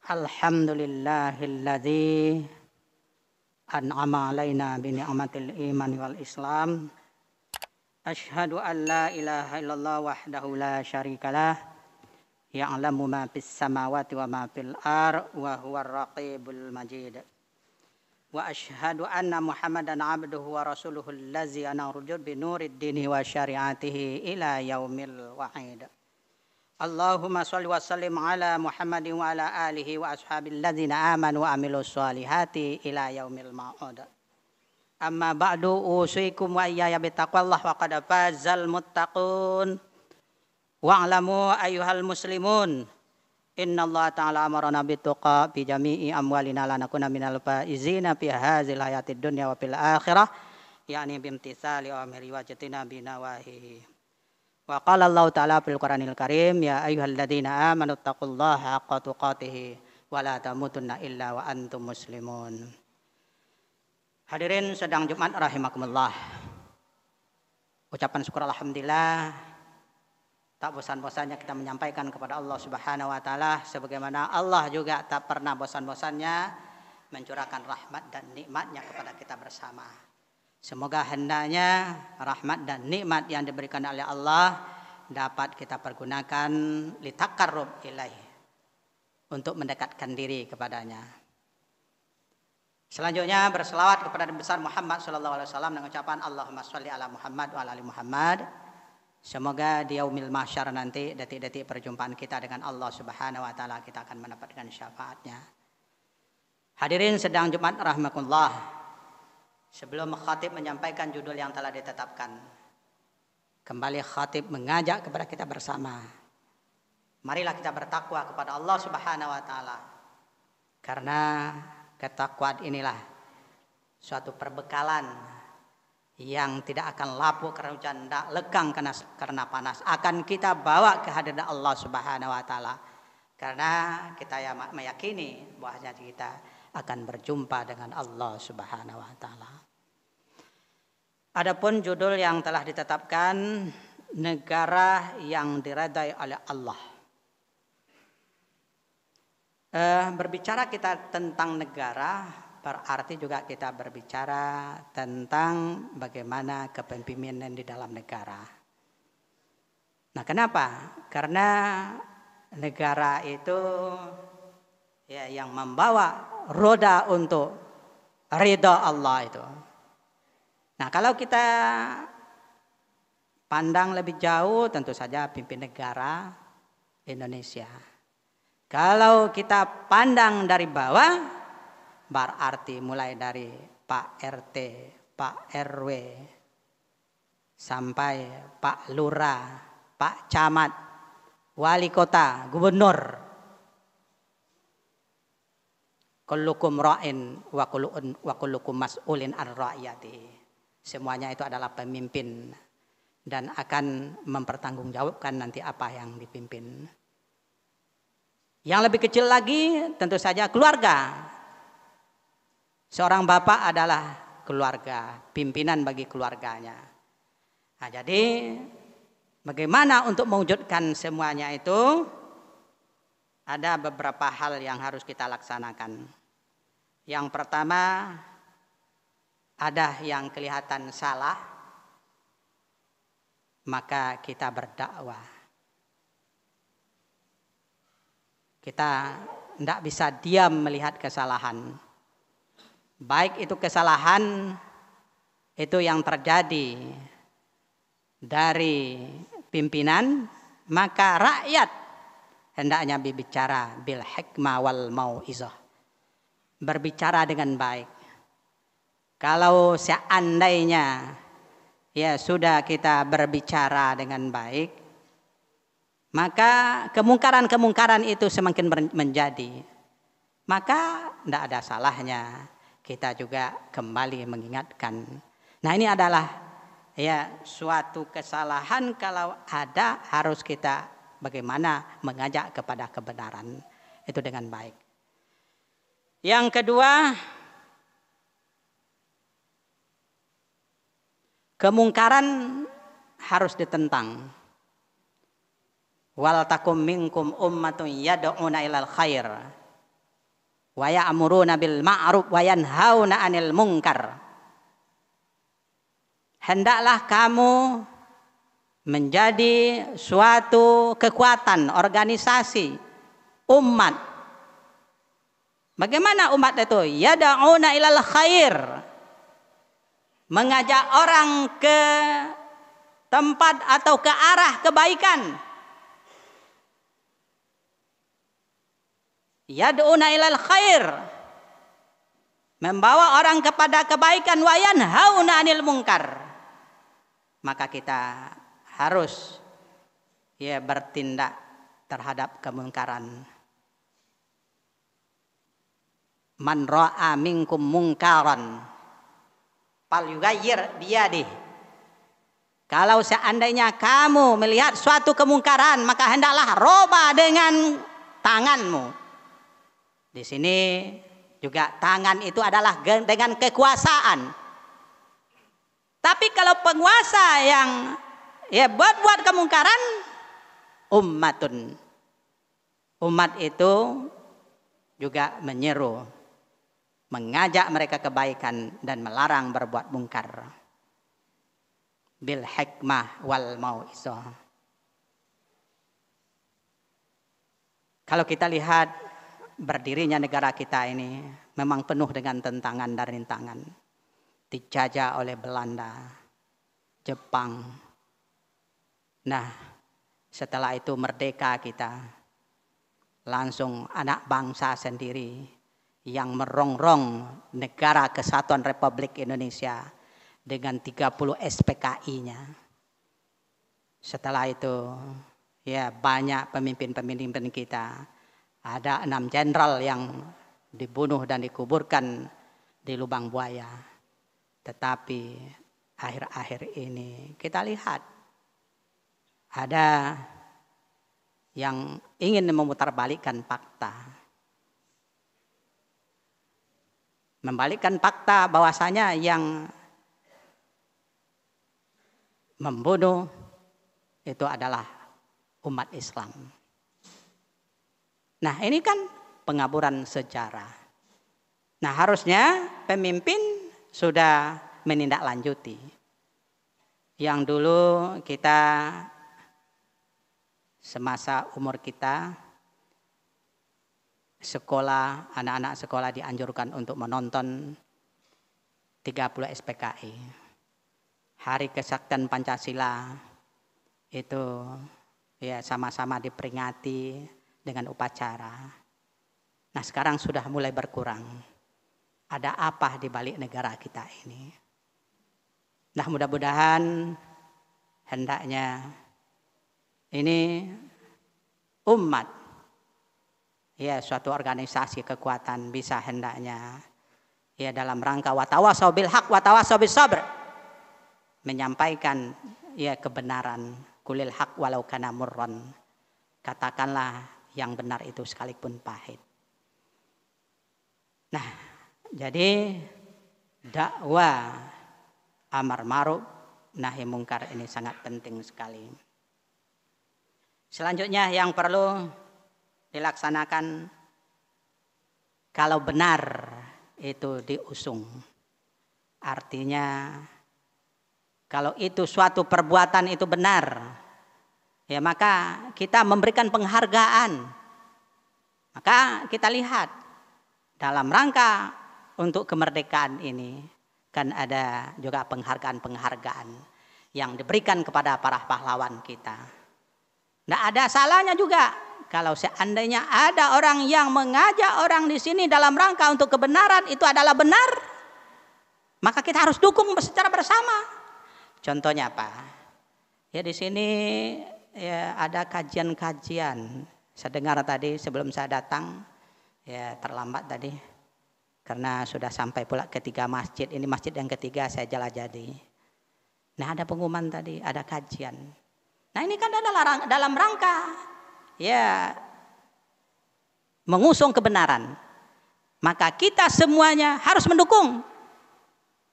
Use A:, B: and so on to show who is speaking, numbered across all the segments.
A: Alhamdulillahilladzi an'ama alaina bi ni'matil iman wal islam. Asyhadu an la ilaha illallah wahdahu la syarikalah. Ya'lamu ma fis samawati wa ma fil ar wa huwar raqibul majid. Wa asyhadu anna Muhammadan abduhu wa rasuluhu allazi anarujud bi nurid dini wa syari'atihi ila yaumil wa'id. Allahumma sholli wa sallim ala Muhammadin wa ala alihi wa ashabil ladzina amanu wa amilus solihati ila yaumil ma'ud. Amma ba'du, usikum wa iyaya bittaqwallah wa qad fazal muttaqun. Wa'lamu ayyuhal muslimun, innallaha ta'ala amarana bittuqa bi jami'i amwalina lanakuna minal faizina fi hadzal hayatid dunya wa fil akhirah, yakni bimtitsali amri wa jatina binawahihi. Wa qala Allah ta'ala fil Qur'anil Karim, ya ayyuhalladzina amanu taqullaha haqqa tuqatih wa la tamutunna illa wa antum muslimun. Hadirin sedang Jumat rahimakumullah. Ucapan syukur alhamdulillah, tak bosan-bosannya kita menyampaikan kepada Allah Subhanahu wa taala, sebagaimana Allah juga tak pernah bosan-bosannya mencurahkan rahmat dan nikmatnya kepada kita bersama. Semoga hendaknya rahmat dan nikmat yang diberikan oleh Allah dapat kita pergunakan litaqarrub ilaih, untuk mendekatkan diri kepadanya. Selanjutnya berselawat kepada Nabi besar Muhammad sallallahu alaihi wasallam dengan ucapan Allahumma sholli ala Muhammad wa ala ali Muhammad. Semoga di yaumil mahsyar nanti, detik-detik perjumpaan kita dengan Allah Subhanahu wa taala, kita akan mendapatkan syafaatnya. Hadirin sedang Jumat rahimakumullah. Sebelum khatib menyampaikan judul yang telah ditetapkan, kembali khatib mengajak kepada kita bersama, marilah kita bertakwa kepada Allah Subhanahu wa taala. Karena ketakwaan inilah suatu perbekalan yang tidak akan lapuk karena hujan, tidak lekang karena panas, akan kita bawa ke hadirat Allah Subhanahu wa taala. Karena kita meyakini bahwasanya kita akan berjumpa dengan Allah Subhanahu wa taala. Adapun judul yang telah ditetapkan, negara yang diridai oleh Allah. Berbicara kita tentang negara, berarti juga kita berbicara tentang bagaimana kepemimpinan di dalam negara. Nah, kenapa? Karena negara itu ya yang membawa roda untuk ridha Allah itu. Nah, kalau kita pandang lebih jauh, tentu saja pimpin negara Indonesia. Kalau kita pandang dari bawah, berarti mulai dari Pak RT, Pak RW, sampai Pak Lurah, Pak Camat, Wali Kota, Gubernur. Kullukum ra'in wa kullukum mas'ulin an ra'iyati. Semuanya itu adalah pemimpin dan akan mempertanggungjawabkan nanti apa yang dipimpin. Yang lebih kecil lagi tentu saja keluarga. Seorang bapak adalah keluarga, pimpinan bagi keluarganya. Nah, jadi bagaimana untuk mewujudkan semuanya itu? Ada beberapa hal yang harus kita laksanakan. Yang pertama, ada yang kelihatan salah, maka kita berdakwah. Kita tidak bisa diam melihat kesalahan. Baik itu kesalahan itu yang terjadi dari pimpinan, maka rakyat hendaknya berbicara bil hikmah wal mau'izah. Berbicara dengan baik. Kalau seandainya ya sudah kita berbicara dengan baik, maka kemungkaran-kemungkaran itu semakin menjadi. Maka tidak ada salahnya kita juga kembali mengingatkan. Nah, ini adalah ya suatu kesalahan, kalau ada harus kita bagaimana mengajak kepada kebenaran itu dengan baik. Yang kedua, kemungkaran harus ditentang. Wal takum minkum ummatun yad'una ilal khair wa ya'muruna bil ma'ruf wa yanhauna 'anil munkar. Hendaklah kamu menjadi suatu kekuatan, organisasi, umat. Bagaimana umat itu? Yad'una ilal khair. Mengajak orang ke tempat atau ke arah kebaikan. Yad'una ilal khair. Membawa orang kepada kebaikan wa yanhauna 'anil munkar. Maka kita harus bertindak terhadap kemungkaran. Man ra'a minkum munkaran falyughayyir biyadihi. Kalau seandainya kamu melihat suatu kemungkaran, maka hendaklah roba dengan tanganmu. Di sini juga tangan itu adalah dengan kekuasaan. Tapi kalau penguasa yang buat kemungkaran, umat itu juga menyeru, mengajak mereka kebaikan dan melarang berbuat mungkar. Bil hikmah wal mau'izah. Kalau kita lihat berdirinya negara kita ini memang penuh dengan tantangan dan rintangan. Dijajah oleh Belanda, Jepang. Nah, setelah itu merdeka kita. Langsung anak bangsa sendiri yang merongrong negara Kesatuan Republik Indonesia dengan 30 SPKI-nya. Setelah itu banyak pemimpin-pemimpin kita. Ada 6 jenderal yang dibunuh dan dikuburkan di lubang buaya. Tetapi akhir-akhir ini kita lihat ada yang ingin memutarbalikkan fakta. Membalikkan fakta bahwasanya yang membunuh itu adalah umat Islam. Nah, ini kan pengaburan sejarah. Nah, harusnya pemimpin sudah menindaklanjuti. Yang dulu kita semasa umur kita sekolah, anak-anak sekolah dianjurkan untuk menonton 30 SPKI. Hari Kesaktian Pancasila itu sama-sama diperingati dengan upacara. Nah, sekarang sudah mulai berkurang. Ada apa di balik negara kita ini? Nah, mudah-mudahan hendaknya ini umat, suatu organisasi kekuatan bisa hendaknya dalam rangka watawasau bil haq watawasau bis sabr, menyampaikan kebenaran, kulil haq walau kana murran. Katakanlah yang benar itu sekalipun pahit. Nah, jadi dakwah amar ma'ruf nahi mungkar ini sangat penting sekali. Selanjutnya yang perlu dilaksanakan kalau benar itu diusung. Artinya kalau itu suatu perbuatan itu benar, maka kita memberikan penghargaan. Maka kita lihat dalam rangka untuk kemerdekaan ini kan ada juga penghargaan-penghargaan yang diberikan kepada para pahlawan kita. Nah, ada salahnya juga kalau seandainya ada orang yang mengajak orang di sini dalam rangka untuk kebenaran itu adalah benar, maka kita harus dukung secara bersama. Contohnya apa? Di sini ada kajian-kajian. Saya dengar tadi sebelum saya datang, terlambat tadi karena sudah sampai pula ketiga masjid. Ini masjid yang ketiga saya jelajahi. Nah, ada pengumuman tadi, ada kajian. Nah, ini kan dalam rangka mengusung kebenaran. Maka kita semuanya harus mendukung.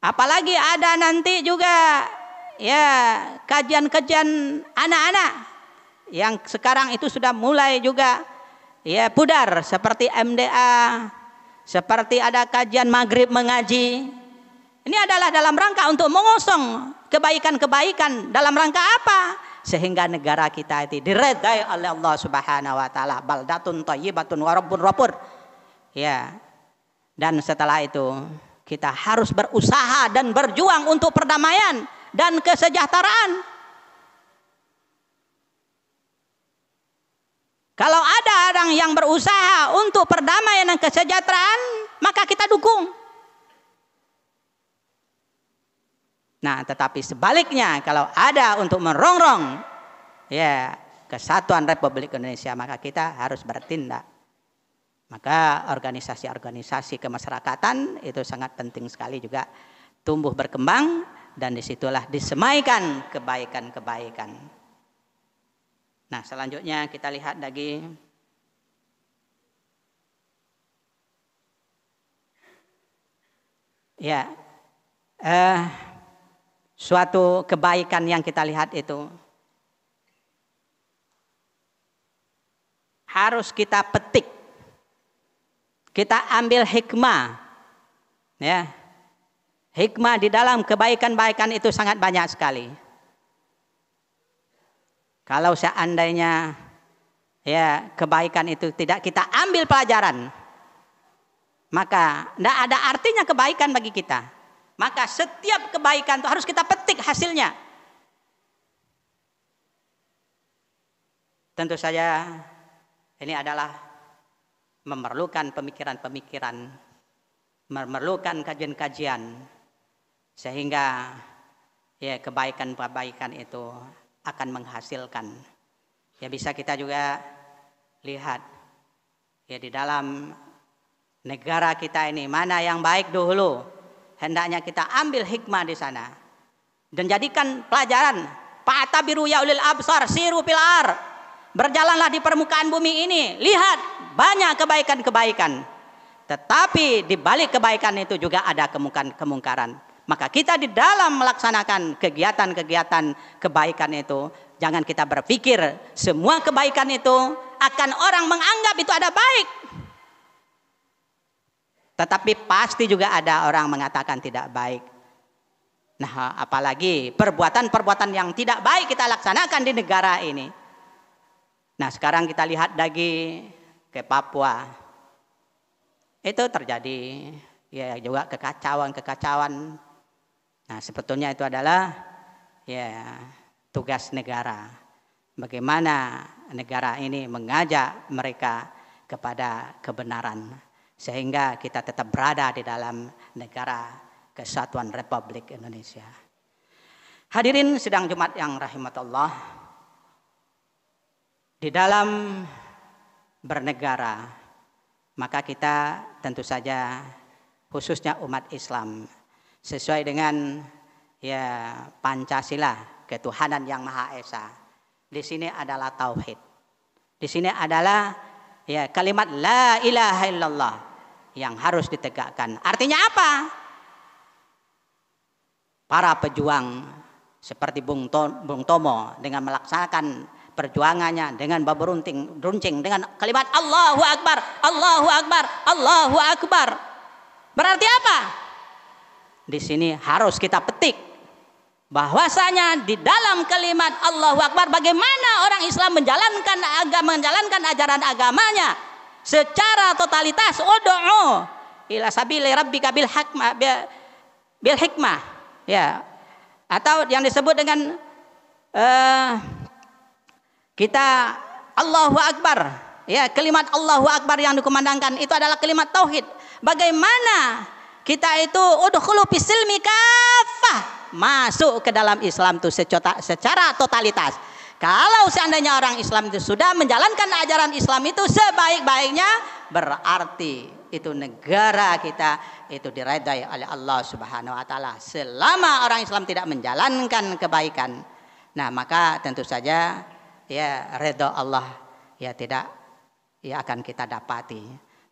A: Apalagi ada nanti juga kajian-kajian anak-anak yang sekarang itu sudah mulai juga pudar seperti MDA, seperti ada kajian maghrib mengaji. Ini adalah dalam rangka untuk mengusung kebaikan-kebaikan. Dalam rangka apa? Sehingga negara kita itu diredai oleh Allah Subhanahu wa taala. Baldatun thayyibatun wa rabbun ghafur. Ya. Dan setelah itu kita harus berusaha dan berjuang untuk perdamaian dan kesejahteraan. Kalau ada orang yang berusaha untuk perdamaian dan kesejahteraan, maka kita dukung. Nah, tetapi sebaliknya kalau ada untuk merongrong ya kesatuan Republik Indonesia, maka kita harus bertindak. Maka organisasi-organisasi kemasyarakatan itu sangat penting sekali juga tumbuh berkembang, dan disitulah disemaikan kebaikan-kebaikan. Nah, selanjutnya kita lihat lagi ya suatu kebaikan yang kita lihat itu harus kita petik, kita ambil hikmah, ya. Hikmah di dalam kebaikan-kebaikan itu sangat banyak sekali. Kalau seandainya ya kebaikan itu tidak kita ambil pelajaran, maka tidak ada artinya kebaikan bagi kita. Maka setiap kebaikan itu harus kita petik hasilnya. Tentu saja ini adalah memerlukan pemikiran-pemikiran, memerlukan kajian-kajian, sehingga ya kebaikan-kebaikan itu akan menghasilkan. Ya bisa kita juga lihat ya di dalam negara kita ini mana yang baik dulu. Hendaknya kita ambil hikmah di sana dan jadikan pelajaran. Fa'tabiru ya ulil absar siru fil ar. Berjalanlah di permukaan bumi ini, lihat banyak kebaikan-kebaikan. Tetapi di balik kebaikan itu juga ada kemungkaran. Maka kita di dalam melaksanakan kegiatan-kegiatan kebaikan itu, jangan kita berpikir semua kebaikan itu akan orang menganggap itu ada baik. Tetapi pasti juga ada orang mengatakan tidak baik. Nah, apalagi perbuatan-perbuatan yang tidak baik kita laksanakan di negara ini. Nah, sekarang kita lihat lagi ke Papua. Itu terjadi ya juga kekacauan-kekacauan. Nah, sebetulnya itu adalah ya tugas negara. Bagaimana negara ini mengajak mereka kepada kebenaran, sehingga kita tetap berada di dalam negara kesatuan Republik Indonesia. Hadirin sidang Jumat yang rahimatullah, di dalam bernegara, maka kita tentu saja khususnya umat Islam sesuai dengan ya Pancasila, ketuhanan yang Maha Esa. Di sini adalah tauhid. Di sini adalah ya kalimat la ilaha illallah yang harus ditegakkan. Artinya apa? Para pejuang seperti Bung Tomo dengan melaksanakan perjuangannya dengan runcing dengan kalimat Allahu Akbar, Allahu Akbar, Allahu Akbar. Berarti apa? Di sini harus kita petik bahwasanya di dalam kalimat Allahu Akbar bagaimana orang Islam menjalankan ajaran agamanya secara totalitas. Ud'u ila sabili rabbika bil hikmah ya, atau yang disebut dengan kita Allahu Akbar ya, kalimat Allahu Akbar yang dikumandangkan itu adalah kalimat tauhid. Bagaimana kita itu udkhulu fisilmi kafah, masuk ke dalam Islam itu secara totalitas. Kalau seandainya orang Islam itu sudah menjalankan ajaran Islam itu sebaik-baiknya, berarti itu negara kita itu diridai oleh Allah Subhanahu wa taala. Selama orang Islam tidak menjalankan kebaikan, nah maka tentu saja ya ridha Allah ya tidak ya akan kita dapati.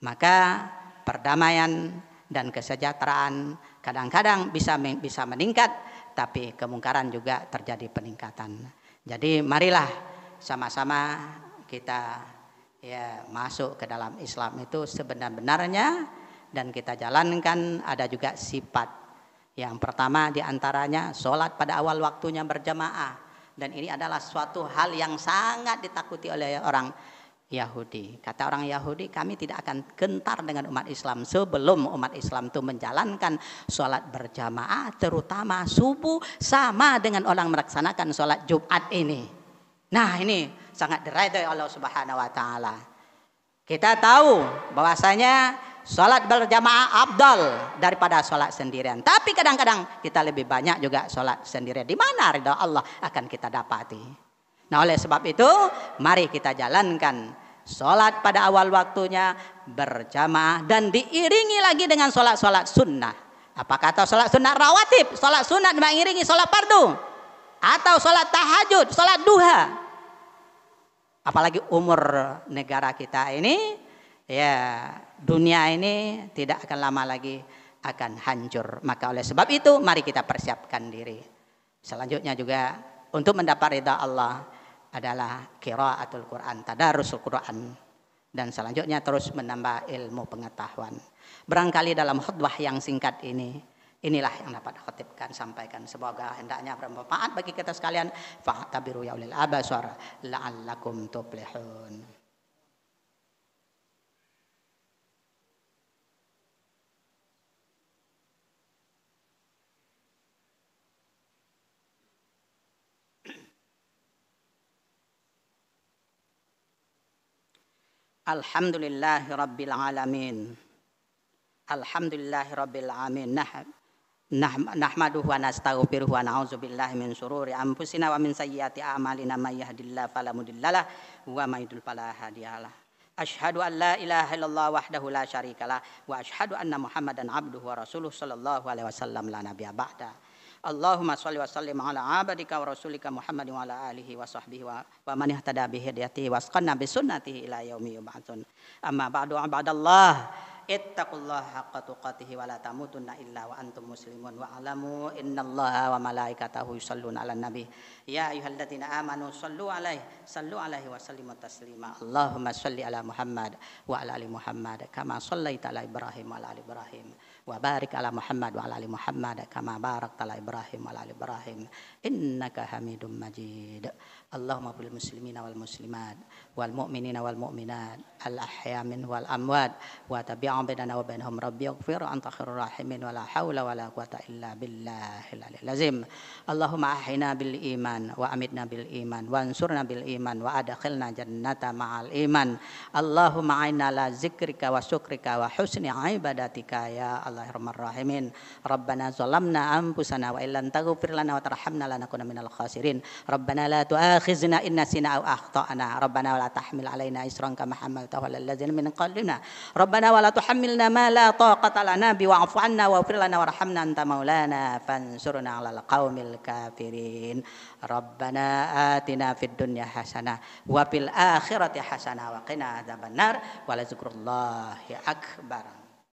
A: Maka perdamaian dan kesejahteraan kadang-kadang bisa meningkat, tapi kemungkaran juga terjadi peningkatan. Jadi marilah sama-sama kita ya masuk ke dalam Islam itu sebenar-benarnya dan kita jalankan. Ada juga sifat. Yang pertama diantaranya sholat pada awal waktunya berjamaah. Dan ini adalah suatu hal yang sangat ditakuti oleh orang Yahudi. Kata orang Yahudi, kami tidak akan gentar dengan umat Islam sebelum umat Islam itu menjalankan sholat berjamaah, terutama subuh, sama dengan orang melaksanakan sholat Jumat ini. Nah, ini sangat diridhoi Allah Subhanahu wa taala. Kita tahu bahwasanya sholat berjamaah afdal daripada sholat sendirian. Tapi kadang-kadang kita lebih banyak juga sholat sendirian. Di mana ridha Allah akan kita dapati. Nah, oleh sebab itu mari kita jalankan sholat pada awal waktunya berjamaah dan diiringi lagi dengan sholat-sholat sunnah. Apa kata sholat sunnah rawatib? Sholat sunnah mengiringi sholat fardu atau sholat tahajud, sholat duha. Apalagi umur negara kita ini, ya dunia ini tidak akan lama lagi akan hancur. Maka oleh sebab itu mari kita persiapkan diri. Selanjutnya juga untuk mendapat ridha Allah adalah qiraatul Quran, tadarusul Quran, dan selanjutnya terus menambah ilmu pengetahuan. Barangkali dalam khutbah yang singkat ini, inilah yang dapat khotibkan sampaikan. Semoga hendaknya bermanfaat bagi kita sekalian. Fa'tabiru ya ulil absar la'allakum tuflihun. Alhamdulillahi rabbil alamin. Alhamdulillahi rabbil alamin. Nahmaduhu wa nastaghfiruhu wa na'udzu billahi min syururi anfusina wa min sayyiati a'malina may yahdihillahu fala mudhillalah wa may yudlil fala hadiyalah. Asyhadu an la ilaha illallah wahdahu la syarikalah wa asyhadu anna Muhammadan abduhu wa rasuluh sallallahu alaihi wasallam la nabiyya ba'da. Allahumma shalli wa sallim ala abadika wa rasulika Muhammad wa ala alihi wa sahbihi wa man ihtada bi hidayatihi wa asqana bi sunnatihi ila yaumi yub'atsun. Amma ba'du ibadallah, ittaqullaha haqqa tuqatih wa la tamutunna illa wa antum muslimun wa alamu innallaha wa malaikatahu yusholluna 'alan nabi ya ayyuhalladzina amanu sallu alaihi wa sallimu taslima. Allahumma shalli ala Muhammad wa ala ali Muhammad kama shallaita ala Ibrahim wa ala ali Ibrahim wa barik ala Muhammad wa ala ali Muhammad kama barakta ala Ibrahim wa ala ali Ibrahim innaka Hamidum Majid. Allahumma bil muslimina wal muslimat wal mu'minina wal mu'minat al ahya min wal amwat wa tabi'an bainana wa bainahum rabbi ighfir anta khairur rahimin wa la haula wa la quwata illa billahil aliyyil azim. Allahumma ahyina bil iman wa amitna bil iman wa ansurna bil iman wa adkhilna jannata ma'al iman. Allahumma a'inna ala zikrika wa syukrika wa husni ibadatika ya Allahumma rahimin. Rabbana zalamna anfusana wa illam taghfir lana wa tarhamna lanakunanna minal khasirin. Rabbana la tu'akhizna in nasina aw akhtana. Rabbana wa la tahmil alaina isran kama hamaltahu 'alal ladzina min qablina. Rabbana wa la tuhammilna ma la taqata lana bi wa'fu 'anna waghfir lana warhamna anta maulana fansurna 'alal qaumil kafirin. Rabbana atina fid dunya hasanah wa fil akhirati hasanah wa qina adzabannar wa la dzikrullahi akbar.